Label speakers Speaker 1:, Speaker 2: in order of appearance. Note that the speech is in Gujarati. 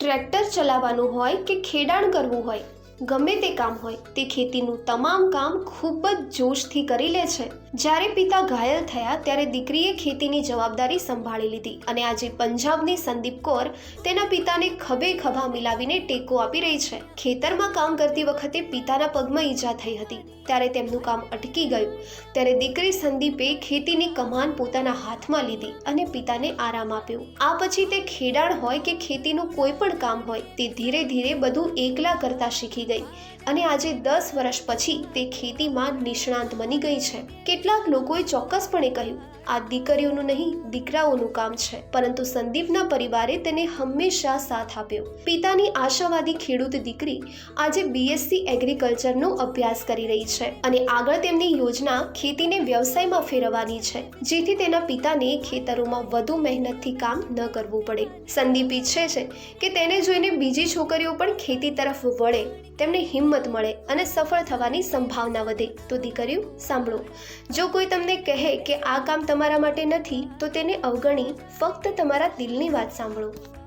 Speaker 1: ટ્રેક્ટર ચલાવવાનું હોય કે ખેડાણ કરવું હોય, ગમે તે કામ હોય, તે ખેતીનું તમામ કામ ખૂબ જ જોશથી કરી લે છે. જ્યારે પિતા ઘાયલ થયા ત્યારે દીકરીએ ખેતીની જવાબદારી સંભાળી લીધી અને આજે પંજાબની સંદીપ કૌર તેના પિતાને ખભે ખભા મિલાવીને ટેકો આપી રહી છે. ખેતરમાં કામ કરતી વખતે પિતાના પગમાં ઈજા થઈ હતી, ત્યારે તેમનું કામ અટકી ગયું. ત્યારે દીકરી સંદીપે ખેતીની કમાન પોતાના હાથમાં લીધી અને પિતાને આરામ આપ્યો. આ પછી તે ખેડાણ હોય કે ખેતીનું કોઈ પણ કામ હોય, તે ધીરે ધીરે બધું એકલા કરતા શીખી ગઈ અને આજે 10 વર્ષ પછી તે ખેતીમાં નિષ્ણાંત બની ગઈ છે. કેટલાક લોકોએ ચોક્કસપણે કહ્યું, આ દીકરીઓનું નહીં, દીકરાઓનું કામ છે, પરંતુ સંદીપના પરિવારે તેને હંમેશા સાથ આપ્યો. પિતાની આશાવાદી ખેડૂત દીકરી આજે BSc એગ્રીકલ્ચરનો અભ્યાસ કરી રહી છે અને આગળ તેમની યોજના ખેતીને વ્યવસાયમાં ફેરવવાની છે, જેથી તેના પિતાને ખેતરોમાં વધુ મહેનતથી કામ ન કરવું પડે. સંદીપ ઈચ્છે છે કે તેને જોઈને બીજી છોકરીઓ પણ ખેતી તરફ વળે, તેમને હિંમત મળે અને સફળ થવાની સંભાવના વધે. તો દીકરીઓ સાંભળો, જો કોઈ તમને કહે કે આ કામ તમારા માટે નથી, તો તેને અવગણી ફક્ત તમારા દિલની વાત સાંભળો.